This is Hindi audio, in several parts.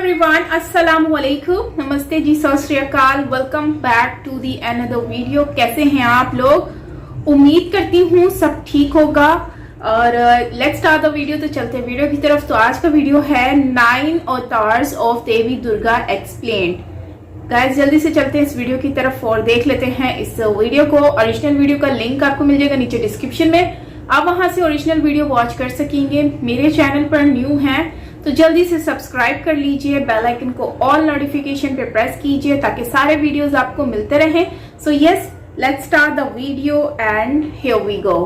एवरीवन, अस्सलाम वालेकुम, नमस्ते जी, सत श्री अकाल। Welcome back to the another video. कैसे हैं आप लोग? उम्मीद करती हूँ सब ठीक होगा। और लेट्स स्टार्ट द वीडियो। तो चलते हैं वीडियो की तरफ। तो आज का वीडियो है 9 avatars of Devi Durga explained. Guys जल्दी से चलते हैं इस वीडियो की तरफ और देख लेते हैं इस वीडियो को। ओरिजिनल वीडियो का लिंक आपको मिल जाएगा नीचे डिस्क्रिप्शन में, आप वहां से ओरिजिनल वीडियो वॉच कर सकेंगे। मेरे चैनल पर न्यू हैं तो जल्दी से सब्सक्राइब कर लीजिए, बेल आइकन को ऑल नोटिफिकेशन पे प्रेस कीजिए ताकि सारे वीडियोस आपको मिलते रहें। So yes, let's start the video and here we go.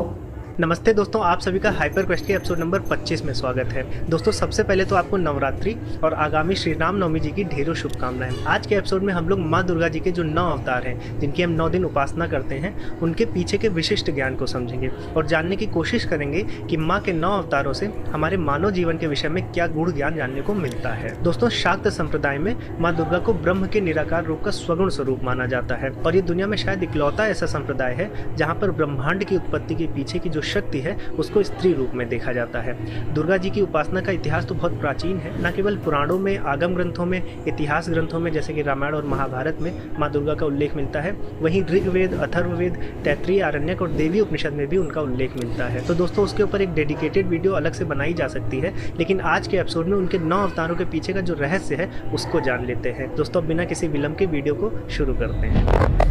नमस्ते दोस्तों, आप सभी का हाइपर क्वेस्ट के एपिसोड नंबर 25 में स्वागत है। दोस्तों सबसे पहले तो आपको नवरात्रि और आगामी श्री राम नवमी जी की ढेरों शुभकामनाएं। आज के एपिसोड में हम लोग माँ दुर्गा जी के जो 9 अवतार हैं, जिनकी हम 9 दिन उपासना करते हैं, उनके पीछे के विशिष्ट ज्ञान को समझेंगे और जानने की कोशिश करेंगे कि माँ के 9 अवतारों से हमारे मानव जीवन के विषय में क्या गुण ज्ञान जानने को मिलता है। दोस्तों शाक्त संप्रदाय में माँ दुर्गा को ब्रह्म के निराकार रूप का स्वगुण स्वरूप माना जाता है और ये दुनिया में शायद इकलौता ऐसा संप्रदाय है जहाँ पर ब्रह्मांड की उत्पत्ति के पीछे की जो शक्ति है उसको स्त्री रूप में देखा जाता है। दुर्गा जी की उपासना का इतिहास तो बहुत प्राचीन है। न केवल पुराणों में, आगम ग्रंथों में, इतिहास ग्रंथों में जैसे कि रामायण और महाभारत में माँ दुर्गा का उल्लेख मिलता है, वहीं ऋग्वेद, अथर्ववेद, तैत्रीय, आरण्यक और देवी उपनिषद में भी उनका उल्लेख मिलता है। तो दोस्तों उसके ऊपर एक डेडिकेटेड वीडियो अलग से बनाई जा सकती है, लेकिन आज के एपिसोड में उनके 9 अवतारों के पीछे का जो रहस्य है उसको जान लेते हैं। दोस्तों बिना किसी विलंब के वीडियो को शुरू करते हैं।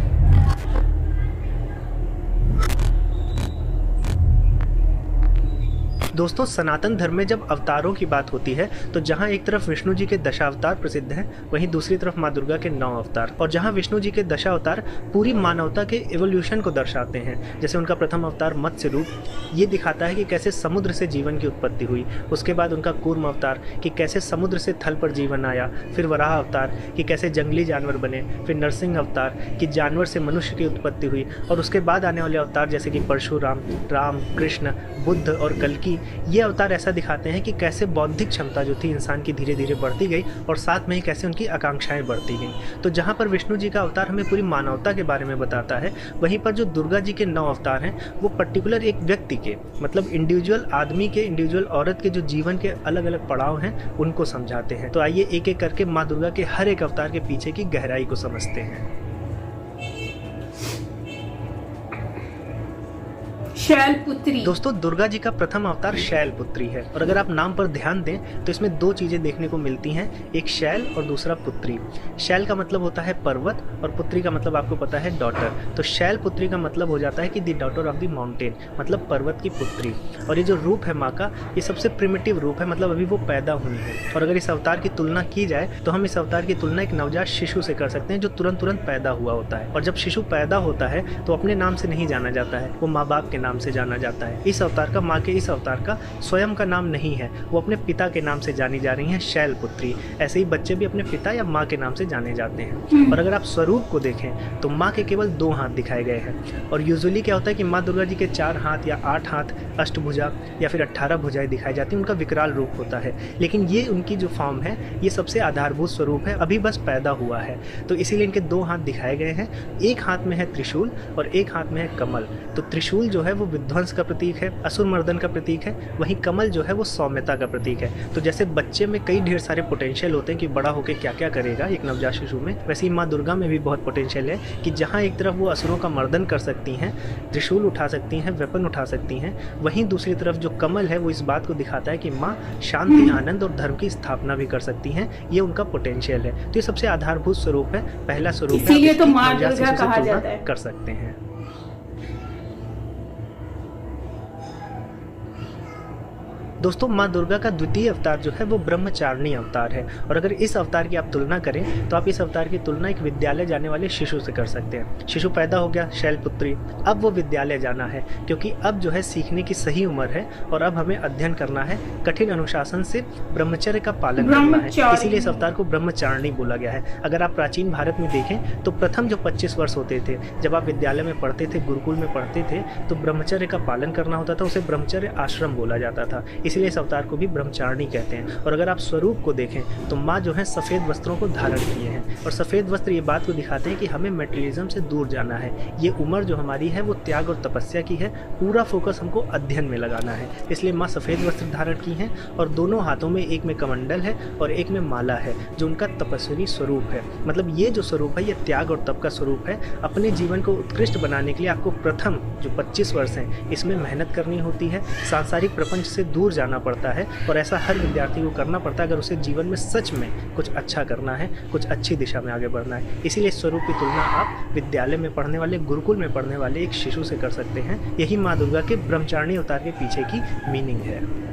दोस्तों सनातन धर्म में जब अवतारों की बात होती है तो जहां एक तरफ विष्णु जी के दशावतार प्रसिद्ध हैं, वहीं दूसरी तरफ माँ दुर्गा के 9 अवतार। और जहां विष्णु जी के दशावतार पूरी मानवता के एवोल्यूशन को दर्शाते हैं, जैसे उनका प्रथम अवतार मत्स्य रूप, ये दिखाता है कि कैसे समुद्र से जीवन की उत्पत्ति हुई। उसके बाद उनका कूर्म अवतार कि कैसे समुद्र से थल पर जीवन आया, फिर वराह अवतार कि कैसे जंगली जानवर बने, फिर नरसिंह अवतार कि जानवर से मनुष्य की उत्पत्ति हुई, और उसके बाद आने वाले अवतार जैसे कि परशुराम, राम, कृष्ण, बुद्ध और कल्कि, ये अवतार ऐसा दिखाते हैं कि कैसे बौद्धिक क्षमता जो थी इंसान की धीरे धीरे बढ़ती गई और साथ में ही कैसे उनकी आकांक्षाएं बढ़ती गई। तो जहाँ पर विष्णु जी का अवतार हमें पूरी मानवता के बारे में बताता है, वहीं पर जो दुर्गा जी के 9 अवतार हैं वो पर्टिकुलर एक व्यक्ति के, मतलब इंडिविजुअल आदमी के, इंडिविजुअल औरत के जो जीवन के अलग अलग पड़ाव हैं उनको समझाते हैं। तो आइए एक एक करके माँ दुर्गा के हर एक अवतार के पीछे की गहराई को समझते हैं। शैलपुत्री। दोस्तों दुर्गा जी का प्रथम अवतार शैलपुत्री है, और अगर आप नाम पर ध्यान दें तो इसमें 2 चीजें देखने को मिलती हैं, एक शैल और दूसरा पुत्री। शैल का मतलब होता है पर्वत और पुत्री का मतलब आपको पता है डॉटर। तो शैलपुत्री का मतलब हो जाता है कि the daughter of the mountain, मतलब पर्वत की पुत्री। और ये जो रूप है माँ का, ये सबसे प्रिमिटिव रूप है, मतलब अभी वो पैदा हुई है। और अगर इस अवतार की तुलना की जाए तो हम इस अवतार की तुलना एक नवजात शिशु से कर सकते हैं जो तुरंत पैदा हुआ होता है। और जब शिशु पैदा होता है तो अपने नाम से नहीं जाना जाता है, वो माँ बाप के नाम से जाना जाता है। इस अवतार का, माँ के इस अवतार का स्वयं का नाम नहीं है, वो अपने पिता के नाम से जानी जा रही हैं, शैलपुत्री। ऐसे ही बच्चे भी अपने पिता या माँ के नाम से जाने जाते हैं। और अगर आप स्वरूप को देखें तो माँ के केवल 2 हाथ दिखाए गए हैं। और यूजुअली क्या होता है कि माँ दुर्गा जी के 4 हाथ या 8 हाथ, अष्टभुजा या फिर 18 भुजाएं दिखाई जाती हैं, उनका विकराल रूप होता है। लेकिन ये उनकी जो फॉर्म है ये सबसे आधारभूत स्वरूप है, अभी बस पैदा हुआ है, तो इसीलिए इनके 2 हाथ दिखाए गए हैं। एक हाथ में है त्रिशूल और एक हाथ में है कमल। तो त्रिशूल जो है वो विध्वंस का प्रतीक है, असुर मर्दन का प्रतीक है, वहीं कमल जो है वो सौम्यता का प्रतीक है। तो जैसे बच्चे में कई ढेर सारे पोटेंशियल होते हैं कि बड़ा होकर क्या क्या करेगा एक नवजात शिशु में, वैसे ही माँ दुर्गा में भी बहुत पोटेंशियल है कि जहाँ एक तरफ वो असुरों का मर्दन कर सकती हैं, त्रिशूल उठा सकती हैं, वेपन उठा सकती हैं, वहीं दूसरी तरफ जो कमल है वो इस बात को दिखाता है कि माँ शांति, आनंद और धर्म की स्थापना भी कर सकती हैं। ये उनका पोटेंशियल है। तो ये सबसे आधारभूत स्वरूप है, पहला स्वरूप है, इसीलिए तो माँ दुर्गा कहा जाता है। कर सकते हैं। दोस्तों माँ दुर्गा का द्वितीय अवतार जो है वो ब्रह्मचारिणी अवतार है। और अगर इस अवतार की आप तुलना करें तो आप इस अवतार की तुलना एक विद्यालय जाने वाले शिशु से कर सकते हैं। शिशु पैदा हो गया, शैलपुत्री, अब वो विद्यालय जाना है क्योंकि अब जो है सीखने की सही उम्र है और अब हमें अध्ययन करना है, कठिन अनुशासन से ब्रह्मचर्य का पालन करना है, इसीलिए इस अवतार को ब्रह्मचारिणी बोला गया है। अगर आप प्राचीन भारत में देखें तो प्रथम जो 25 वर्ष होते थे, जब आप विद्यालय में पढ़ते थे, गुरुकुल में पढ़ते थे, तो ब्रह्मचर्य का पालन करना होता था, उसे ब्रह्मचर्य आश्रम बोला जाता था। इसलिए इस अवतार को भी ब्रह्मचारिणी कहते हैं। और अगर आप स्वरूप को देखें तो माँ जो है सफ़ेद वस्त्रों को धारण किए हैं, और सफ़ेद वस्त्र ये बात को दिखाते हैं कि हमें मटेरियलिज्म से दूर जाना है। ये उम्र जो हमारी है वो त्याग और तपस्या की है, पूरा फोकस हमको अध्ययन में लगाना है। इसलिए माँ सफ़ेद वस्त्र धारण की हैं और दोनों हाथों में, एक में कमंडल है और एक में माला है, जो उनका तपस्विनी स्वरूप है। मतलब ये जो स्वरूप है ये त्याग और तप का स्वरूप है। अपने जीवन को उत्कृष्ट बनाने के लिए आपको प्रथम जो 25 वर्ष हैं इसमें मेहनत करनी होती है, सांसारिक प्रपंच से दूर जाना पड़ता है, और ऐसा हर विद्यार्थी को करना पड़ता है अगर उसे जीवन में सच में कुछ अच्छा करना है, कुछ अच्छी दिशा में आगे बढ़ना है। इसीलिए इस स्वरूप की तुलना आप विद्यालय में पढ़ने वाले, गुरुकुल में पढ़ने वाले एक शिशु से कर सकते हैं। यही माँ दुर्गा के ब्रह्मचारिणी अवतार के पीछे की मीनिंग है।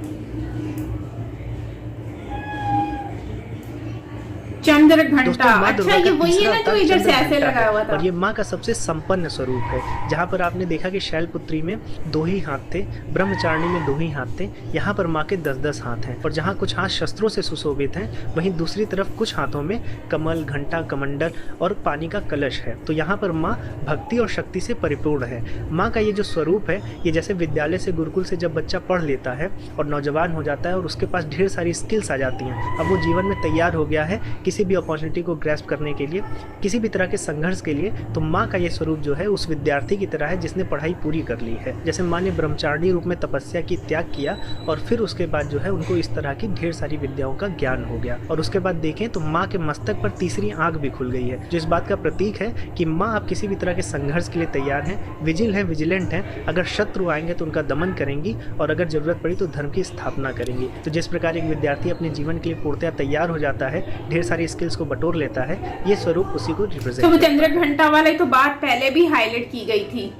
चंद्र घंटा, माँ अच्छा दुर्गा ये का वही है तीसरा ना जो अवतार इधर से चंद्र ऐसे घंटा लगाया है, हुआ था। और ये माँ का सबसे संपन्न स्वरूप है। जहाँ पर आपने देखा कि शैलपुत्री में 2 ही हाथ थे, ब्रह्मचारिणी में 2 ही हाथ थे, यहाँ पर माँ के 10-10 हाथ हैं। और जहाँ कुछ हाथ शस्त्रों से सुशोभित हैं, वहीं दूसरी तरफ कुछ हाथों में कमल, घंटा, कमंडल और पानी का कलश है। तो यहाँ पर माँ भक्ति और शक्ति से परिपूर्ण है। माँ का ये जो स्वरूप है, ये जैसे विद्यालय से, गुरुकुल से जब बच्चा पढ़ लेता है और नौजवान हो जाता है और उसके पास ढेर सारी स्किल्स आ जाती हैं, अब वो जीवन में तैयार हो गया है किसी भी अपॉर्चुनिटी को ग्रैस्प करने के लिए, किसी भी तरह के संघर्ष के लिए, तो माँ का ये स्वरूप जो है उस विद्यार्थी की तरह है जिसने पढ़ाई पूरी कर ली है। जैसे माँ ने ब्रह्मचारिणी रूप में तपस्या की, त्याग किया, और फिर उसके बाद जो है उनको इस तरह की ढेर सारी विद्याओं का ज्ञान हो गया। और उसके बाद देखें तो माँ के मस्तक पर तीसरी आंख भी खुल गई है, जो इस बात का प्रतीक है कि माँ आप किसी भी तरह के संघर्ष के लिए तैयार हैं, विजिलेंट हैं। अगर शत्रु आएंगे तो उनका दमन करेंगी, और अगर जरूरत पड़ी तो धर्म की स्थापना करेंगी। तो जिस प्रकार एक विद्यार्थी अपने जीवन के लिए पूर्णतया तैयार हो जाता है, ढेर सारी स्किल्स को बटोर लेता है, ये स्वरूप उसी को रिप्रेजेंट तो वो चंद्र घंटा वाले तो बात पहले भी हाईलाइट की गई थी,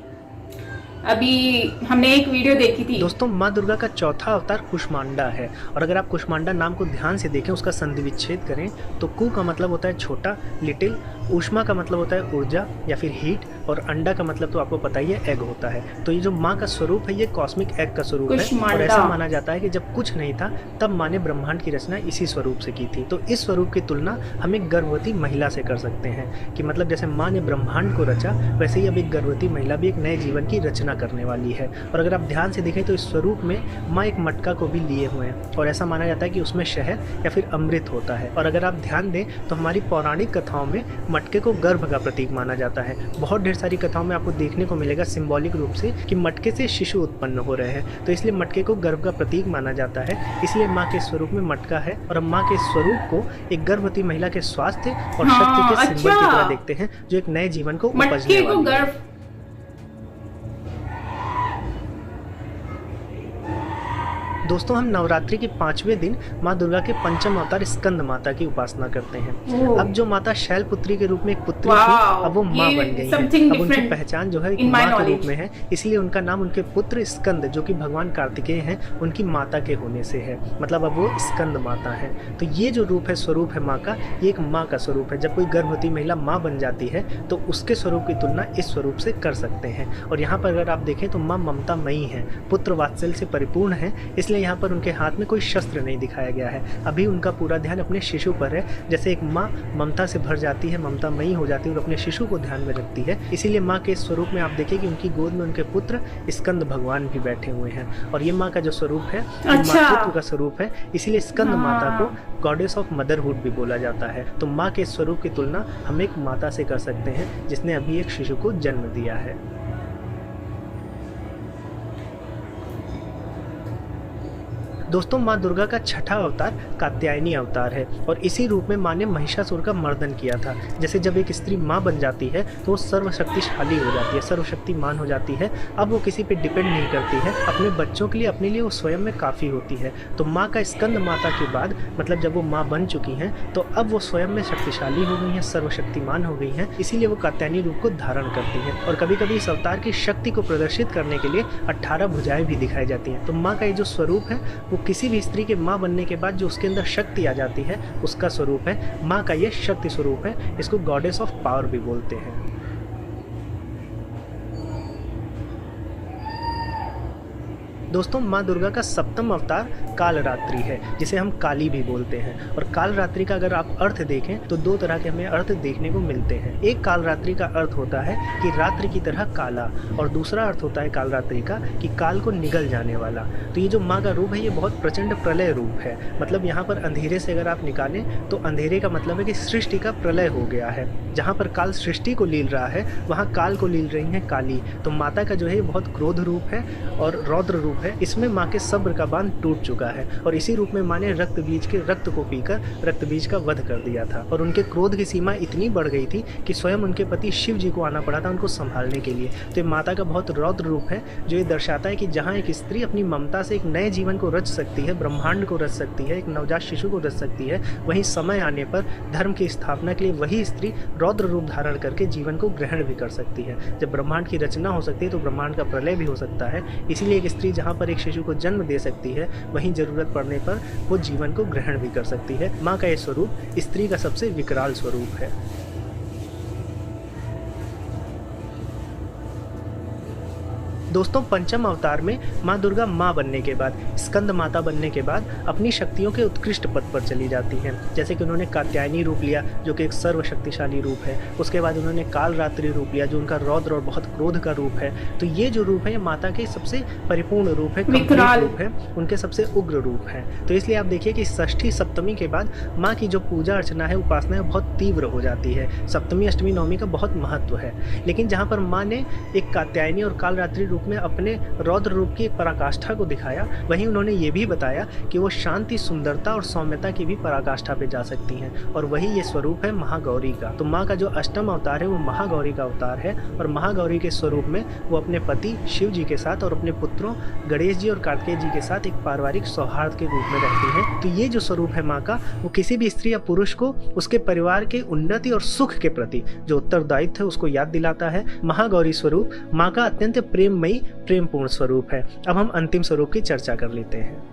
अभी हमने एक वीडियो देखी थी। दोस्तों माँ दुर्गा का चौथा अवतार कुष्मांडा है, और अगर आप कुष्मांडा नाम को ध्यान से देखें, उसका संधि विच्छेद करें तो कु का मतलब होता है छोटा, लिटिल, ऊष्मा का मतलब होता है ऊर्जा या फिर हीट, और अंडा का मतलब तो आपको पता ही है एग होता है। तो ये जो माँ का स्वरूप है ये कॉस्मिक एग का स्वरूप है, और ऐसा माना जाता है कि जब कुछ नहीं था तब माँ ने ब्रह्मांड की रचना इसी स्वरूप से की थी। तो इस स्वरूप की तुलना हम एक गर्भवती महिला से कर सकते हैं कि मतलब जैसे माँ ने ब्रह्मांड को रचा, वैसे ही अब एक गर्भवती महिला भी एक नए जीवन की रचना करने वाली है। और अगर आप ध्यान से देखें तो इस स्वरूप में माँ एक मटका को भी लिए हुए हैं, और ऐसा माना जाता है कि उसमें शहद या फिर अमृत होता है। और अगर आप ध्यान दें तो हमारी पौराणिक कथाओं में मटके को गर्भ का प्रतीक माना जाता है। बहुत ढेर सारी कथाओं में आपको देखने को मिलेगा सिंबॉलिक रूप से कि मटके से शिशु उत्पन्न हो रहे हैं, तो इसलिए मटके को गर्भ का प्रतीक माना जाता है। इसलिए माँ के स्वरूप में मटका है, और हम माँ के स्वरूप को एक गर्भवती महिला के स्वास्थ्य और शक्ति के सिंबल की तरह देखते हैं, जो एक नए जीवन को उपजने वाली है। दोस्तों हम नवरात्रि के 5वें दिन माँ दुर्गा के पंचम अवतार स्कंद माता की उपासना करते हैं। अब जो माता शैलपुत्री के रूप में एक पुत्री थी, अब वो माँ बन गई है। अब उनकी पहचान जो है माँ के रूप में है, इसलिए उनका नाम उनके पुत्र स्कंद, जो कि भगवान कार्तिकेय हैं, उनकी माता के होने से है। मतलब अब वो स्कंद माता है। तो ये जो रूप है, स्वरूप है माँ का, ये एक माँ का स्वरूप है। जब कोई गर्भवती महिला माँ बन जाती है तो उसके स्वरूप की तुलना इस स्वरूप से कर सकते हैं। और यहाँ पर अगर आप देखें तो माँ ममतामयी है, पुत्र वात्सल्य से परिपूर्ण है, इसलिए यहाँ पर उनके हाथ में कोई शस्त्र नहीं दिखाया गया है। अभी उनका पूरा ध्यान अपने शिशु पर है। जैसे एक माँ ममता से भर जाती है, ममतामयी हो जाती है और अपने शिशु को ध्यान में रखती है, इसीलिए माँ के स्वरूप में आप देखिए कि उनकी गोद में उनके पुत्र स्कंद भगवान भी बैठे हुए हैं। और ये माँ का जो स्वरूप है मातृत्व का स्वरूप है, इसीलिए स्कंद माता को गॉडेस ऑफ मदरहुड भी बोला जाता है। तो माँ के स्वरूप की तुलना हम एक माता से कर सकते हैं जिसने अभी एक शिशु को जन्म दिया है। दोस्तों माँ दुर्गा का छठा अवतार कात्यायनी अवतार है, और इसी रूप में माँ ने महिषासुर का मर्दन किया था। जैसे जब एक स्त्री माँ बन जाती है तो वो सर्वशक्तिशाली हो जाती है, सर्वशक्तिमान हो जाती है। अब वो किसी पे डिपेंड नहीं करती है, अपने बच्चों के लिए, अपने लिए वो स्वयं में काफ़ी होती है। तो माँ का स्कंद माता के बाद, मतलब जब वो माँ बन चुकी हैं, तो अब वो स्वयं में शक्तिशाली हो गई हैं, सर्वशक्तिमान हो गई हैं, इसीलिए वो कात्यायनी रूप को धारण करती हैं। और कभी कभी इस अवतार की शक्ति को प्रदर्शित करने के लिए 18 भुजाएं भी दिखाई जाती हैं। तो माँ का ये जो स्वरूप है वो किसी भी स्त्री के माँ बनने के बाद जो उसके अंदर शक्ति आ जाती है उसका स्वरूप है। माँ का ये शक्ति स्वरूप है, इसको गॉडेस ऑफ पावर भी बोलते हैं। दोस्तों माँ दुर्गा का सप्तम अवतार कालरात्रि है, जिसे हम काली भी बोलते हैं। और कालरात्रि का अगर आप अर्थ देखें तो दो तरह के हमें अर्थ देखने को मिलते हैं। एक कालरात्रि का अर्थ होता है कि रात्रि की तरह काला, और दूसरा अर्थ होता है कालरात्रि का कि काल को निगल जाने वाला। तो ये जो माँ का रूप है ये बहुत प्रचंड प्रलय रूप है। मतलब यहाँ पर अंधेरे से अगर आप निकालें तो अंधेरे का मतलब है कि सृष्टि का प्रलय हो गया है। जहाँ पर काल सृष्टि को लील रहा है वहाँ काल को लील रही है काली। तो माता का जो है बहुत क्रोध रूप है और रौद्र रूप है। इसमें माँ के सब्र का बांध टूट चुका है, और इसी रूप में माँ ने रक्त बीज के रक्त को पीकर रक्त बीज का वध कर दिया था। और उनके क्रोध की सीमा इतनी बढ़ गई थी कि स्वयं उनके पति शिव जी को आना पड़ा था उनको संभालने के लिए। तो ये माता का बहुत रौद्र रूप है, जो ये दर्शाता है कि जहाँ एक स्त्री अपनी ममता से एक नए जीवन को रच सकती है, ब्रह्मांड को रच सकती है, एक नवजात शिशु को रच सकती है, वहीं समय आने पर धर्म की स्थापना के लिए वही स्त्री रौद्र रूप धारण करके जीवन को ग्रहण भी कर सकती है। जब ब्रह्मांड की रचना हो सकती है तो ब्रह्मांड का प्रलय भी हो सकता है। इसीलिए एक स्त्री जहाँ पर एक शिशु को जन्म दे सकती है वहीं जरूरत पड़ने पर वो जीवन को ग्रहण भी कर सकती है। माँ का ये स्वरूप स्त्री का सबसे विकराल स्वरूप है। दोस्तों पंचम अवतार में माँ दुर्गा माँ बनने के बाद, स्कंद माता बनने के बाद अपनी शक्तियों के उत्कृष्ट पद पर चली जाती हैं। जैसे कि उन्होंने कात्यायनी रूप लिया जो कि एक सर्वशक्तिशाली रूप है। उसके बाद उन्होंने कालरात्रि रूप लिया जो उनका रौद्र और बहुत क्रोध का रूप है। तो ये जो रूप है ये माता के सबसे परिपूर्ण रूप है, कंप्लीट रूप है, उनके सबसे उग्र रूप है। तो इसलिए आप देखिए कि षष्ठी सप्तमी के बाद माँ की जो पूजा अर्चना है, उपासना है, बहुत तीव्र हो जाती है। सप्तमी अष्टमी नवमी का बहुत महत्व है। लेकिन जहाँ पर माँ ने एक कात्यायनी और कालरात्रि रूप में अपने रौद्र रूप की एक पराकाष्ठा को दिखाया, वहीं उन्होंने ये भी बताया कि वो शांति, सुंदरता और सौम्यता की भी पराकाष्ठा पे जा सकती हैं। और वही ये स्वरूप है महागौरी का। तो माँ का जो अष्टम अवतार है वो महागौरी का अवतार है, और महागौरी के स्वरूप में वो अपने पति शिव जी के साथ और अपने पुत्रों गणेश जी और कार्तिकेय जी के साथ एक पारिवारिक सौहार्द के रूप में रहती हैं। तो ये जो स्वरूप है माँ का, वो किसी भी स्त्री या पुरुष को उसके परिवार के उन्नति और सुख के प्रति जो उत्तरदायित्व है उसको याद दिलाता है। महागौरी स्वरूप माँ का अत्यंत प्रेममयी, प्रेमपूर्ण स्वरूप है। अब हम अंतिम स्वरूप की चर्चा कर लेते हैं।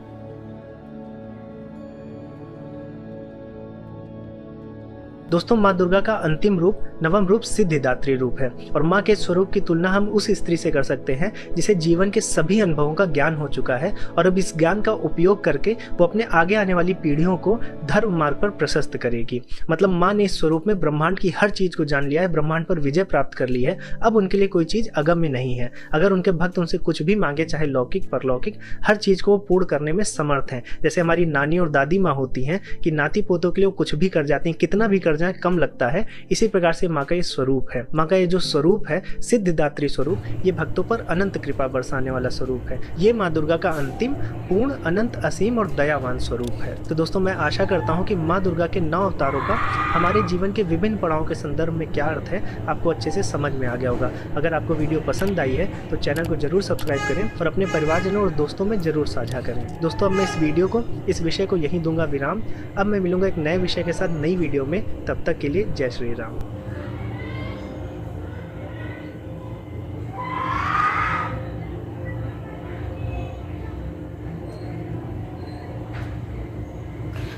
दोस्तों माँ दुर्गा का अंतिम रूप, नवम रूप सिद्धिदात्री रूप है। और माँ के स्वरूप की तुलना हम उस स्त्री से कर सकते हैं जिसे जीवन के सभी अनुभवों का ज्ञान हो चुका है, और अब इस ज्ञान का उपयोग करके वो अपने आगे आने वाली पीढ़ियों को धर्म मार्ग पर प्रशस्त करेगी। मतलब माँ ने इस स्वरूप में ब्रह्मांड की हर चीज को जान लिया है, ब्रह्मांड पर विजय प्राप्त कर ली है। अब उनके लिए कोई चीज अगम्य नहीं है। अगर उनके भक्त उनसे कुछ भी मांगे, चाहे लौकिक परलौकिक, हर चीज को वो पूर्ण करने में समर्थ हैं। जैसे हमारी नानी और दादी माँ होती हैं कि नाती पोतों के लिए वो कुछ भी कर जाती हैं, कितना भी कर जाए कम लगता है। इसी प्रकार से माँ का ये स्वरूप है। माँ का ये जो स्वरूप है सिद्धिदात्री स्वरूप, ये भक्तों पर अनंत कृपा बरसाने वाला स्वरूप है। ये माँ दुर्गा का अंतिम, पूर्ण, अनंत, असीम और दयावान स्वरूप है। तो दोस्तों मैं आशा करता हूँ कि माँ दुर्गा के 9 अवतारों का हमारे जीवन के विभिन्न पड़ावों के संदर्भ में क्या अर्थ है आपको अच्छे से समझ में आ गया होगा। अगर आपको वीडियो पसंद आई है तो चैनल को जरूर सब्सक्राइब करें और अपने परिवारजनों और दोस्तों में जरूर साझा करें। दोस्तों अब मैं इस वीडियो को, इस विषय को यहीं दूंगा विराम। अब मैं मिलूंगा एक नए विषय के साथ नई वीडियो में। तब तक के लिए जय श्री राम।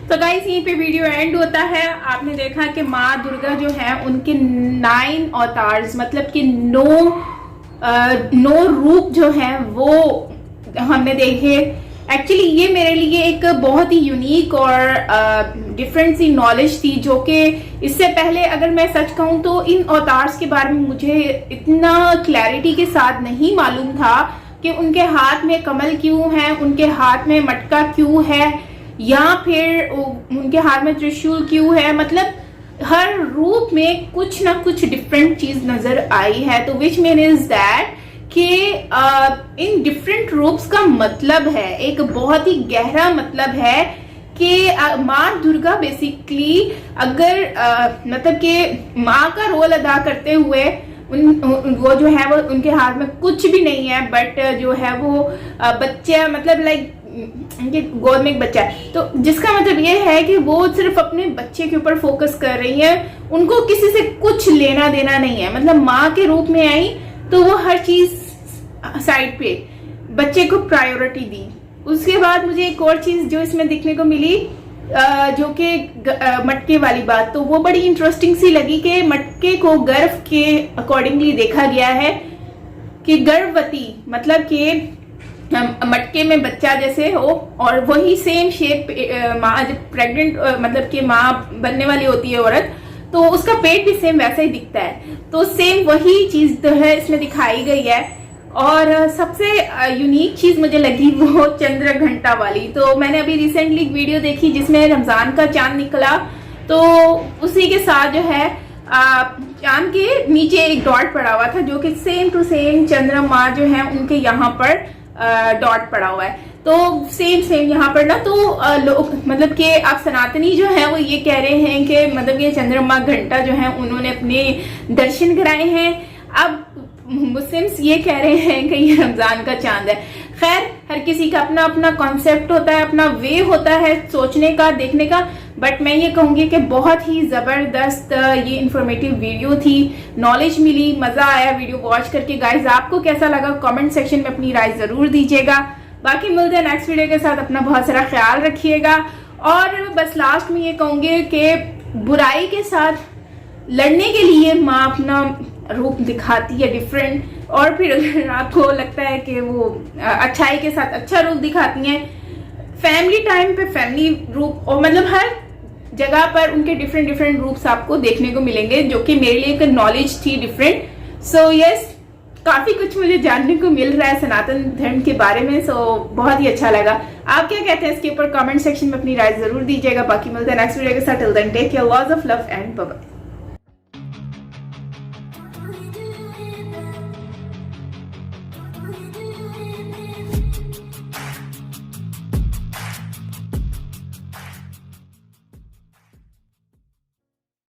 तो गाइस यहीं पे वीडियो एंड होता है। आपने देखा कि माँ दुर्गा जो है उनके 9 अवतार्स, मतलब कि 9 रूप जो है वो हमने देखे। एक्चुअली ये मेरे लिए एक बहुत ही यूनिक और डिफरेंट सी नॉलेज थी, जो कि इससे पहले अगर मैं सच कहूँ तो इन अवतार्स के बारे में मुझे इतना क्लैरिटी के साथ नहीं मालूम था कि उनके हाथ में कमल क्यों है, उनके हाथ में मटका क्यों है, या फिर उनके हाथ में त्रिशूल क्यों है। मतलब हर रूप में कुछ ना कुछ डिफरेंट चीज नजर आई है। तो विच मीन इज दैट कि इन डिफरेंट रूप्स का मतलब है, एक बहुत ही गहरा मतलब है कि माँ दुर्गा बेसिकली अगर मतलब कि माँ का रोल अदा करते हुए वो जो है वो उनके हाथ में कुछ भी नहीं है, बट जो है वो बच्चा, मतलब लाइक उनके गोद में एक बच्चा है। तो जिसका मतलब ये है कि वो सिर्फ अपने बच्चे के ऊपर फोकस कर रही है, उनको किसी से कुछ लेना देना नहीं है। मतलब माँ के रूप में आई तो वो हर चीज साइड पे, बच्चे को प्रायोरिटी दी। उसके बाद मुझे एक और चीज जो इसमें दिखने को मिली, जो कि मटके वाली बात, तो वो बड़ी इंटरेस्टिंग सी लगी कि मटके को गर्भ के अकॉर्डिंगली देखा गया है कि गर्भवती मतलब कि मटके में बच्चा जैसे हो, और वही सेम शेप माँ जब प्रेग्नेंट मतलब कि माँ बनने वाली होती है औरत, तो उसका पेट भी सेम वैसा ही दिखता है। तो सेम वही चीज जो है इसमें दिखाई गई है। और सबसे यूनिक चीज मुझे लगी वो चंद्र घंटा वाली। तो मैंने अभी रिसेंटली एक वीडियो देखी जिसमें रमजान का चांद निकला, तो उसी के साथ जो है चांद के नीचे एक डॉट पड़ा हुआ था, जो कि सेम टू सेम चंद्रमा जो है उनके यहाँ पर डॉट पड़ा हुआ है। तो सेम यहाँ पर ना, तो लोग मतलब कि आप सनातनी जो है वो ये कह रहे हैं कि मतलब ये चंद्रमा घंटा जो है उन्होंने अपने दर्शन कराए हैं। अब मुस्लिम्स ये कह रहे हैं कि ये रमजान का चांद है। खैर, हर किसी का अपना अपना कॉन्सेप्ट होता है, अपना वे होता है सोचने का, देखने का। बट मैं ये कहूंगी कि बहुत ही जबरदस्त ये इंफॉर्मेटिव वीडियो थी, नॉलेज मिली, मजा आया वीडियो वॉच करके। गाइज, आपको कैसा लगा कमेंट सेक्शन में अपनी राय जरूर दीजिएगा। बाकी मिलते हैं नेक्स्ट वीडियो के साथ। अपना बहुत सारा ख्याल रखिएगा। और बस लास्ट में ये कहूंगी कि बुराई के साथ लड़ने के लिए माँ अपना रूप दिखाती है डिफरेंट, और फिर अगर आपको लगता है कि वो अच्छाई के साथ अच्छा रूप दिखाती हैं, फैमिली टाइम पे फैमिली रूप, और मतलब हर जगह पर उनके डिफरेंट रूप्स आपको देखने को मिलेंगे, जो कि मेरे लिए एक नॉलेज थी डिफरेंट। सो यस, काफी कुछ मुझे जानने को मिल रहा है सनातन धर्म के बारे में। सो बहुत ही अच्छा लगा। आप क्या कहते हैं इसके ऊपर कमेंट सेक्शन में अपनी राय जरूर दीजिएगा। बाकी मिलते हैं नेक्स्ट वीडियो के साथ। Till then take care, lots of love and bye bye.